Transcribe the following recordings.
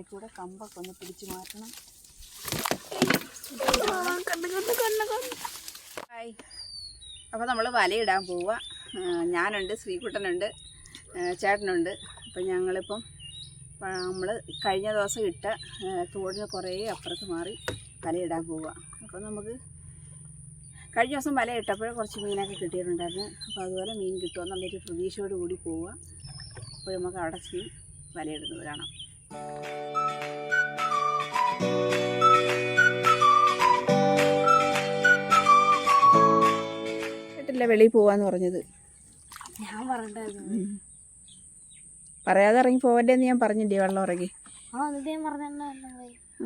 ഇടയ്ക്കൂടെ കമ്പൊക്കെ ഒന്ന് പിടിച്ചു മാറ്റണം. ഹായ്, അപ്പോൾ നമ്മൾ വലയിടാൻ പോവുക. ഞാനുണ്ട്, ശ്രീകുട്ടനുണ്ട്, ചേട്ടനുണ്ട്. അപ്പം ഞങ്ങളിപ്പം നമ്മൾ കഴിഞ്ഞ ദിവസം ഇട്ട തോടിന് കുറേ അപ്പുറത്ത് മാറി വലയിടാൻ പോവുക. അപ്പോൾ നമുക്ക് കഴിഞ്ഞ ദിവസം വല ഇട്ടപ്പോഴേ കുറച്ച് മീനൊക്കെ കിട്ടിയിട്ടുണ്ടായിരുന്നു. അപ്പോൾ അതുപോലെ മീൻ കിട്ടുമെന്നുള്ളൊരു പ്രതീക്ഷയോട് കൂടി പോവുക. അപ്പോൾ നമുക്ക് അവിടെ ചെന്ന് വലയിടുന്നത് കാണാം. കേട്ടില്ല, വെളിയിൽ പോവാന്ന് പറഞ്ഞത്. ഞാൻ പറഞ്ഞിട്ടായിരുന്നു. പറയാതെ ഇറങ്ങി പോവല്ലേന്ന് ഞാൻ പറഞ്ഞില്ലേ, വെള്ളം ഇറങ്ങി.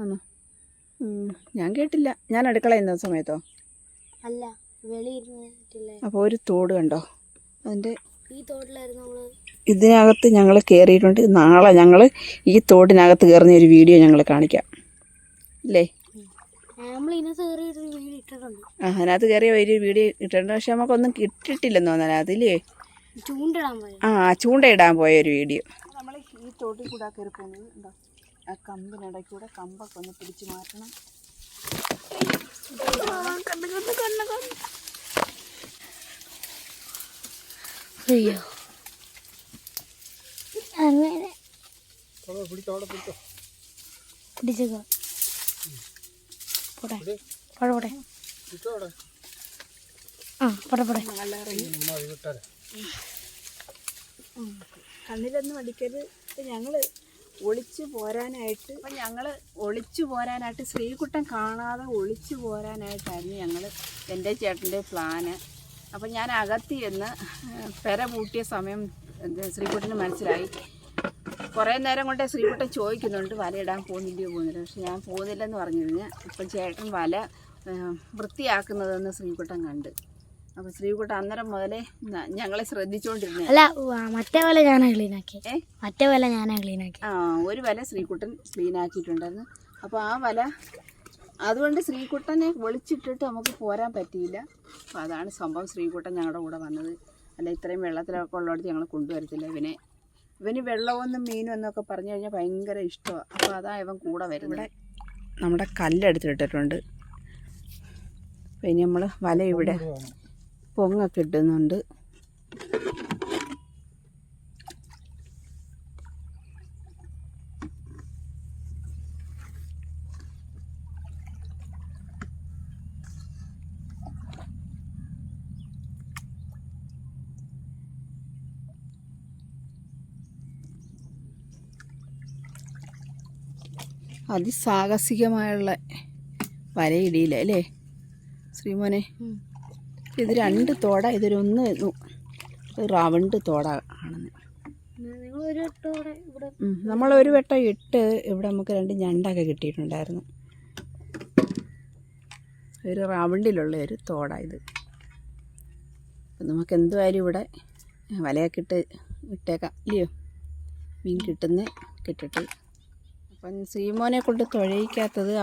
ആണോ? ഞാൻ കേട്ടില്ല. ഞാൻ അടുക്കള ഇന്ന സമയത്തോ അല്ല, വെളിയിരുന്നിട്ടില്ലേ. അപ്പോൾ ഒരു തോട് കണ്ടോ, അതിൻ്റെ ഈ തോട്ടിലായിരുന്നു നമ്മള്. ഇതിനകത്ത് ഞങ്ങൾ കയറിയിട്ടുണ്ട്. നാളെ ഞങ്ങൾ ഈ തോടിനകത്ത് കയറുന്ന ഒരു വീഡിയോ ഞങ്ങൾ കാണിക്കാം അല്ലേ? അതിനകത്ത് കയറിയ ഒരു വീഡിയോ ഇട്ടിട്ടുണ്ട്. പക്ഷെ നമുക്കൊന്നും കിട്ടിയിട്ടില്ലെന്ന് തോന്നാൻ അതിലേ ചൂണ്ടയിടാൻ പോയ ഒരു വീഡിയോ. നമ്മൾ ഈ തോട്ടിൽ കൂടെ കയറി പോകുന്നത് ഉണ്ടോ, ആ കമ്പിനിടയ്ക്കൂടെ കമ്പൊക്കെ ഒന്ന് പിടിച്ചു മാറ്റണം. അയ്യോ, പിടിച്ചേക്കോ. കണ്ണിലൊന്നും അടിക്കരുത്. ഞങ്ങൾ ഒളിച്ചു പോരാനായിട്ട് ശ്രീകുട്ടൻ കാണാതെ ഒളിച്ചു പോരാനായിട്ടായിരുന്നു എൻ്റെ ചേട്ടൻ്റെ പ്ലാന്. അപ്പം ഞാൻ അകത്തി എന്ന് പെര പൂട്ടിയ സമയം ശ്രീകുട്ടന് മനസ്സിലായി. കുറേ നേരം കൊണ്ട് ശ്രീകുട്ടൻ ചോദിക്കുന്നുണ്ട് വലയിടാൻ പോകുന്നില്ല. പക്ഷെ ഞാൻ പോകുന്നില്ലെന്ന് പറഞ്ഞു കഴിഞ്ഞാൽ ഇപ്പം ചേട്ടൻ വല വൃത്തിയാക്കുന്നതെന്ന് ശ്രീകുട്ടൻ കണ്ട്. അപ്പം ശ്രീകുട്ടൻ അന്നേരം മുതലേ ഞങ്ങളെ ശ്രദ്ധിച്ചുകൊണ്ടിരുന്നത്. അല്ല, മറ്റേ വല ഞാനാ ക്ലീനാക്കി. ഒരു വല ശ്രീകുട്ടൻ ക്ലീനാക്കിയിട്ടുണ്ടായിരുന്നു. അപ്പോൾ ആ വല അതുകൊണ്ട് ശ്രീകുട്ടനെ വിളിച്ചിട്ടിട്ട് നമുക്ക് പോരാൻ പറ്റിയില്ല. അപ്പോൾ അതാണ് സംഭവം. ശ്രീകുട്ടൻ ഞങ്ങളുടെ കൂടെ വന്നത്. അല്ല, ഇത്രയും വെള്ളത്തിലൊക്കെ ഉള്ളിടത്ത് ഞങ്ങൾ കൊണ്ടുവരത്തില്ല. ഇവന് വെള്ളമൊന്നും മീനും എന്നൊക്കെ പറഞ്ഞു കഴിഞ്ഞാൽ ഭയങ്കര ഇഷ്ടമാണ്. അപ്പോൾ അതാ ഇവൻ കൂടെ വരുന്നത്. നമ്മുടെ കല്ലെടുത്തിട്ടിട്ടുണ്ട്. പിന്നെ നമ്മൾ വല ഇവിടെ പൊങ്ങൊക്കെ ഇടുന്നുണ്ട്. അതിസാഹസികമായുള്ള വലയിടിയില്ല അല്ലേ ശ്രീമോനെ? ഇത് രണ്ട് തോട, ഇതൊരൊന്ന് റൗണ്ട് തോട ആണെന്ന്. നമ്മളൊരു വട്ടം ഇട്ട് ഇവിടെ നമുക്ക് രണ്ട് ഞണ്ടൊക്കെ കിട്ടിയിട്ടുണ്ടായിരുന്നു. ഒരു റൗണ്ടിലുള്ള ഒരു തോട ഇത്. അപ്പം നമുക്ക് എന്തുമായാലും ഇവിടെ വലയൊക്കെ ഇട്ടേക്കാം ഇല്ലയോ? മീൻ കിട്ടിട്ട്. അപ്പം ശ്രീമോനെ കൊണ്ട് തുഴയിക്കാത്തത്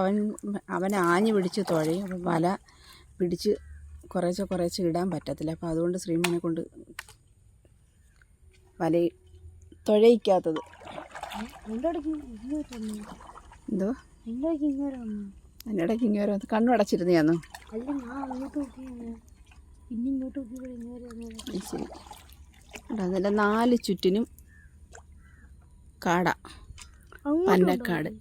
അവൻ ആഞ്ഞു പിടിച്ച് തുഴയും. അപ്പം വല പിടിച്ച് കുറേശ്ശെ ഇടാൻ പറ്റത്തില്ല. അപ്പോൾ അതുകൊണ്ട് ശ്രീമോനെ കൊണ്ട് വല തുഴയിക്കാത്തത്. എന്തോ അതിനിടയ്ക്ക് ഇങ്ങനെ കണ്ണുടച്ചിരുന്നയാന്നോ? ശരി. അതിൻ്റെ 4 ചുറ്റിനും കാട, പന്നക്കാട്.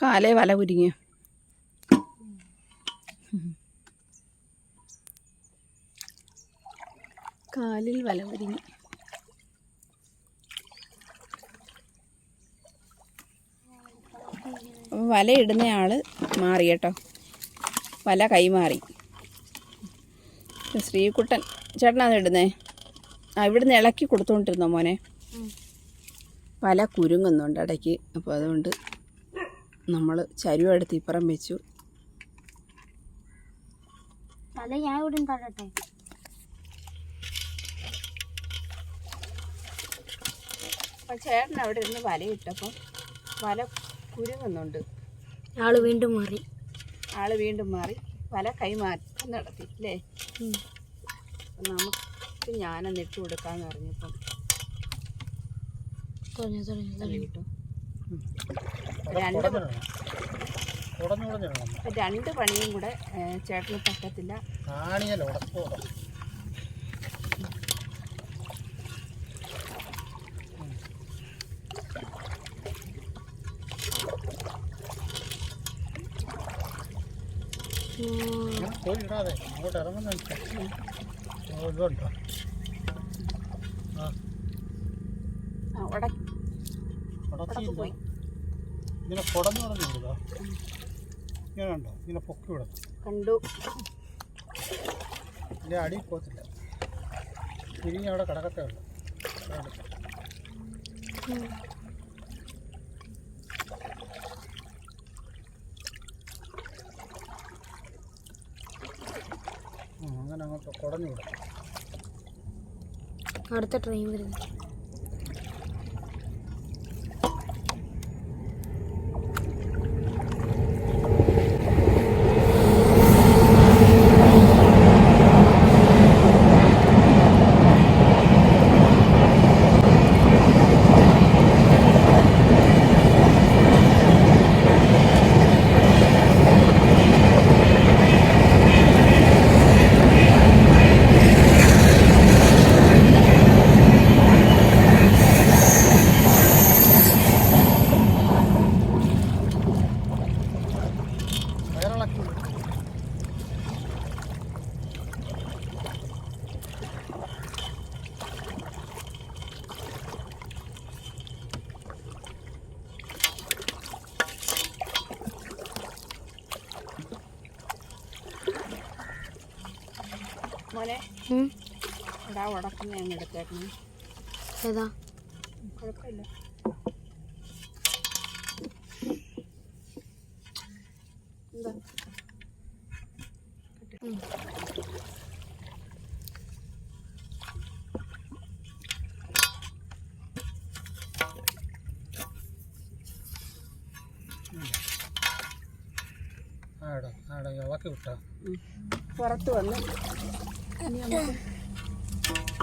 കാലേ വല കുരുങ്ങിയ കാലിൽ വല കുരുങ്ങി. അപ്പോൾ വലയിടുന്നയാൾ മാറി കേട്ടോ. വല കൈമാറി. ശ്രീകുട്ടൻ ചേട്ടനാണ് ഇടുന്നേ. ഇവിടുന്ന് ഇളക്കി കൊടുത്തുകൊണ്ടിരുന്നോ മോനെ? വല കുരുങ്ങുന്നുണ്ട് ഇടയ്ക്ക്. അപ്പോൾ അതുകൊണ്ട് നമ്മൾ ചരുവെടുത്ത് ഇപ്പുറം വെച്ചു. ഞാൻ ഇവിടെ തടട്ടെ. അപ്പം ചേട്ടൻ അവിടെ ഇരുന്ന് വലയിട്ടപ്പം വല കുരുങ്ങുന്നുണ്ട്. ആള് വീണ്ടും മാറി വല കൈമാറ്റം നടത്തി അല്ലേ? നമുക്ക് ഞാനൊന്ന് ഇട്ട് കൊടുക്കാന്ന് പറഞ്ഞപ്പം കിട്ടും. രണ്ട് പണിയും കൂടെ ചേട്ടന് പറ്റത്തില്ല. പോയി ഇങ്ങനെ കുടഞ്ഞു കൊടുക്കുന്നുണ്ടോ? ഇങ്ങനെ ഉണ്ടോ? ഇങ്ങനെ പൊക്കി വിടും കണ്ടു. ഇതിൻ്റെ അടി പോകത്തില്ല. തിരിഞ്ഞ് അവിടെ കിടക്കത്തേ ഉള്ളൂ. അങ്ങനെ അങ്ങോട്ട് കുടഞ്ഞു വിടും. അടുത്ത ട്രെയിൻ വരുന്നു. മോനെ ഇടാ ഉടക്കുന്ന ഞാൻ എടുത്തേക്കണം. ഏതാ? കുഴപ്പമില്ല. എന്താ ഇളക്കി വിട്ടാ പുറത്ത് വന്ന്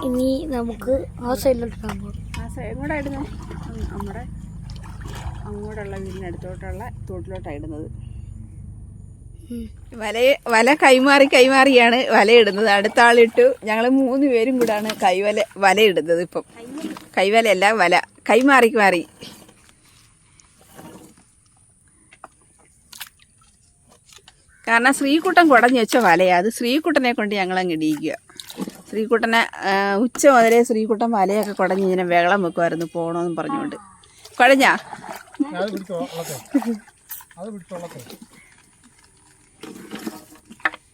ഇനി നമുക്ക് ആ സൈഡിലോട്ട് ഇടാൻ പോകും. ആ സൈഡ് കൂടെ ഇടുന്നത് നമ്മുടെ അങ്ങോട്ടുള്ള വീടിനടുത്തോട്ടുള്ള തോട്ടിലോട്ടാണ് ഇടുന്നത്. വല കൈമാറിയാണ് വലയിടുന്നത്. അടുത്ത ആളിട്ടു. ഞങ്ങൾ 3 പേരും കൂടാണ് വലയിടുന്നത്. ഇപ്പം കൈവലയല്ല, വല കൈമാറി. കാരണം ശ്രീകുട്ടൻ കുടഞ്ഞു വെച്ച വലയാണ്. അത് ശ്രീകുട്ടനെ കൊണ്ട് ഞങ്ങളങ്ങ് ഇടിയിക്കുക. ശ്രീകുട്ടനെ ഉച്ച മുതലേ ശ്രീകുട്ടൻ വലയൊക്കെ കുടഞ്ഞ് ഇങ്ങനെ വെള്ളം വെക്കുമായിരുന്നു പോകണമെന്ന് പറഞ്ഞുകൊണ്ട്. കുഴഞ്ഞാ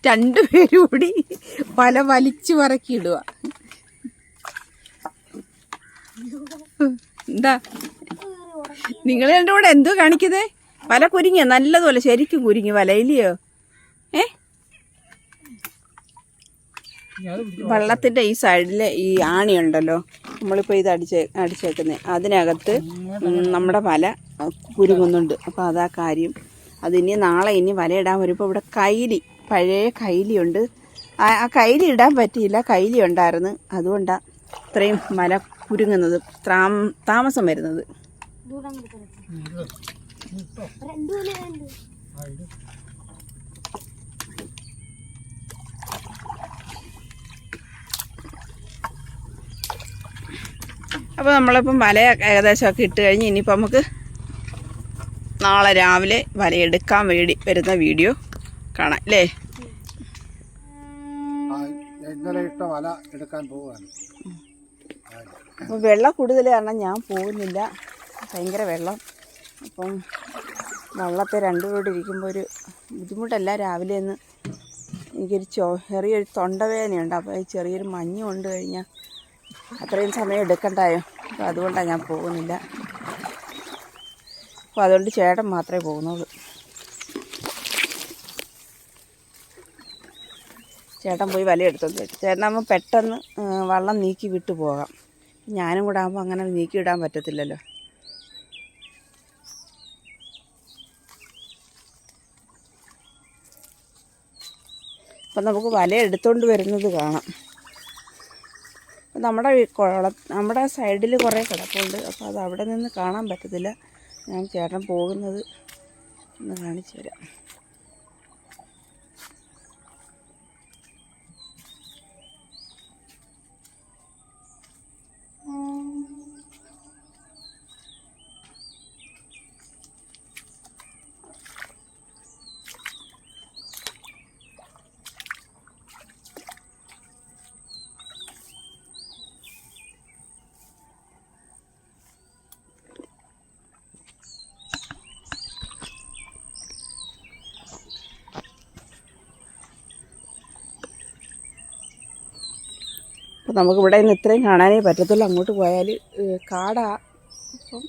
രണ്ടുപേരും കൂടി വല വലിച്ചു പറക്കിയിടുക. എന്താ നിങ്ങൾ രണ്ടും കൂടെ എന്തോ കാണിക്കുന്നേ? വല കുരുങ്ങിയ നല്ലതുപോലെ ശരിക്കും കുരുങ്ങി വല ഇല്ലയോ? വള്ളത്തിൻ്റെ ഈ സൈഡിലെ ഈ ആണിയുണ്ടല്ലോ, നമ്മളിപ്പോൾ ഇത് അടിച്ചേക്കുന്നത്, അതിനകത്ത് നമ്മുടെ വല കുരുങ്ങുന്നുണ്ട്. അപ്പോൾ അതാ കാര്യം. അതിനി നാളെ വലയിടാൻ വരുമ്പോൾ ഇവിടെ പഴയ കൈലിയുണ്ട്. ആ കൈലി ഇടാൻ പറ്റിയില്ല, കൈലി ഉണ്ടായിരുന്നു. അതുകൊണ്ടാണ് ഇത്രയും വല കുരുങ്ങുന്നത്, താമസം വരുന്നത്. അപ്പോൾ നമ്മളിപ്പം വല ഏകദേശമൊക്കെ ഇട്ട് കഴിഞ്ഞ് ഇനിയിപ്പോൾ നമുക്ക് നാളെ രാവിലെ വലയെടുക്കാൻ വേണ്ടി വരുന്ന വീഡിയോ കാണാം അല്ലേ? ഇന്നലെ ഇട്ട വല എടുക്കാൻ പോവുകയാണ്. അപ്പോൾ വെള്ളം കൂടുതൽ കാരണം ഞാൻ പോകുന്നില്ല, ഭയങ്കര വെള്ളം. അപ്പം വള്ളത്തെ രണ്ടുപേരോട് ഇരിക്കുമ്പോൾ ഒരു ബുദ്ധിമുട്ടല്ല. രാവിലെ ഒന്ന് എനിക്കൊരു ചെറിയൊരു തൊണ്ടവേദനയുണ്ട്. അപ്പോൾ ഈ ചെറിയൊരു മഞ്ഞ് കൊണ്ട് കഴിഞ്ഞാൽ അത്രയും സമയം എടുക്കണ്ടായോ. അപ്പോൾ അതുകൊണ്ടാണ് ഞാൻ പോകുന്നില്ല. അപ്പോൾ അതുകൊണ്ട് ചേട്ടൻ മാത്രമേ പോകുന്നുള്ളൂ. ചേട്ടൻ പോയി വല എടുത്തോണ്ട് വരും. ചേട്ടനാകുമ്പോൾ പെട്ടെന്ന് വള്ളം നീക്കി വിട്ടു പോകാം. ഞാനും കൂടെ ആകുമ്പോൾ അങ്ങനെ നീക്കി ഇടാൻ പറ്റത്തില്ലല്ലോ. അപ്പം നമുക്ക് വല എടുത്തുകൊണ്ട് വരുന്നത് കാണാം. നമ്മുടെ സൈഡിൽ കുറേ കിടപ്പുണ്ട്. അപ്പോൾ അത് അവിടെ നിന്ന് കാണാൻ പറ്റത്തില്ല. ഞാൻ ചേട്ടൻ പോകുന്നത് ഒന്ന് കാണിച്ചു തരാം. അപ്പോൾ നമുക്കിവിടെ നിന്ന് ഇത്രയും കാണാനേ പറ്റത്തുള്ളൂ. അങ്ങോട്ട് പോയാൽ കാടാ. അപ്പം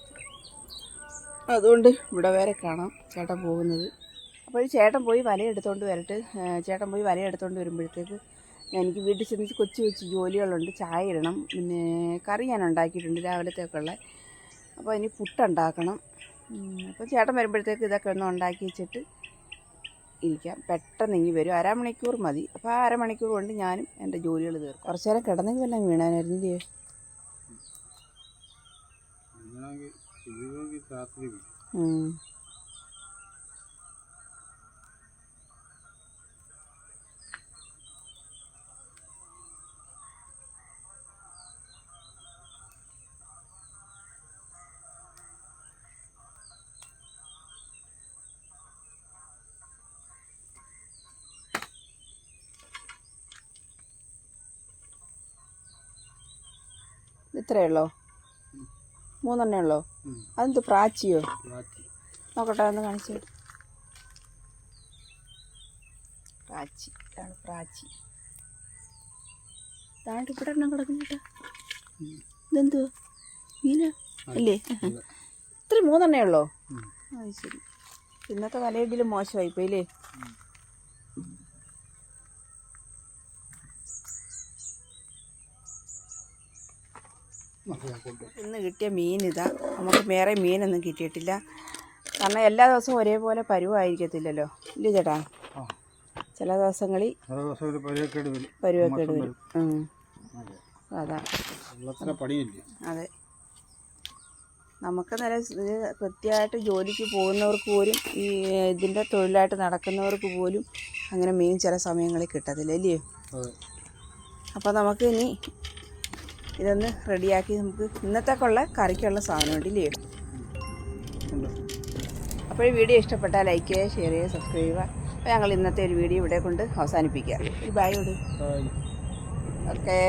അതുകൊണ്ട് ഇവിടെ വരെ കാണാം ചേട്ടൻ പോകുന്നത്. അപ്പോൾ ചേട്ടൻ പോയി വല എടുത്തുകൊണ്ട് വരട്ടെ. ചേട്ടൻ പോയി വല എടുത്തുകൊണ്ട് വരുമ്പോഴത്തേക്ക് എനിക്ക് വീട്ടിൽ ചെന്ന് കൊച്ചു ജോലികളുണ്ട്. ചായ ഇടണം, പിന്നെ കറി ഞാൻ ഉണ്ടാക്കിയിട്ടുണ്ട് രാവിലത്തേക്കുള്ള. അപ്പോൾ ഇനി പുട്ടുണ്ടാക്കണം. അപ്പോൾ ചേട്ടൻ വരുമ്പോഴത്തേക്ക് ഇതൊക്കെ ഒന്ന് ഉണ്ടാക്കി വെച്ചിട്ട് ഇരിക്കാം. പെട്ടെന്ന് ഇങ്ങി വരും. അരമണിക്കൂർ മതി. അപ്പോൾ ആ അരമണിക്കൂർ കൊണ്ട് ഞാനും എൻ്റെ ജോലികൾ തീർക്കും. കുറച്ച് നേരം കിടന്നെങ്കിൽ വല്ലതും വീണാനായിരുന്നില്ലേ? ഇത്രയേ ഉള്ളോ? 3 ഉള്ളോ? അതെന്ത് പ്രാച്ചിയോ? നോക്കട്ടെ, ഒന്ന് കാണിച്ചു. പ്രാച്ചി, ഇതാണ് പ്രാച്ചി. താണ്ട് ഇവിടെ എണ്ണം കിടക്കുന്നുണ്ട്. ഇതെന്തുവാ? മീന അല്ലേ? ഇത്ര 3 ഉള്ളോ? അത് ശരി. ഇന്നത്തെ വലയിടലും മോശമായിപ്പോയില്ലേ? ഇന്ന് കിട്ടിയ മീൻ ഇതാ. നമുക്ക് വേറെ മീനൊന്നും കിട്ടിയിട്ടില്ല. കാരണം എല്ലാ ദിവസവും ഒരേപോലെ പരുവായിരിക്കത്തില്ലല്ലോ, ഇല്ലേ ചേട്ടാ? ചില ദിവസങ്ങളിൽ പരുവക്കേട് വരും. അതാ അതെ. നമുക്ക് നല്ല കൃത്യമായിട്ട് ജോലിക്ക് പോകുന്നവർക്ക് പോലും, ഈ ഇതിൻ്റെ തൊഴിലായിട്ട് നടക്കുന്നവർക്ക് പോലും അങ്ങനെ മീൻ ചില സമയങ്ങളിൽ കിട്ടത്തില്ല, അല്ലയോ? അപ്പോൾ നമുക്ക് ഇനി ഇതൊന്ന് റെഡിയാക്കി നമുക്ക് ഇന്നത്തേക്കുള്ള കറിക്കുള്ള സാധനമുണ്ട്, ഇല്ലയോ? അപ്പോൾ ഈ വീഡിയോ ഇഷ്ടപ്പെട്ടാൽ ലൈക്ക് ചെയ്യുക, ഷെയർ ചെയ്യുക, സബ്സ്ക്രൈബ് ചെയ്യുക. അപ്പോൾ ഞങ്ങൾ ഇന്നത്തെ ഒരു വീഡിയോ ഇവിടെ കൊണ്ട് അവസാനിപ്പിക്കാം. ഒരു ബൈ കൊടു. ഓക്കേ.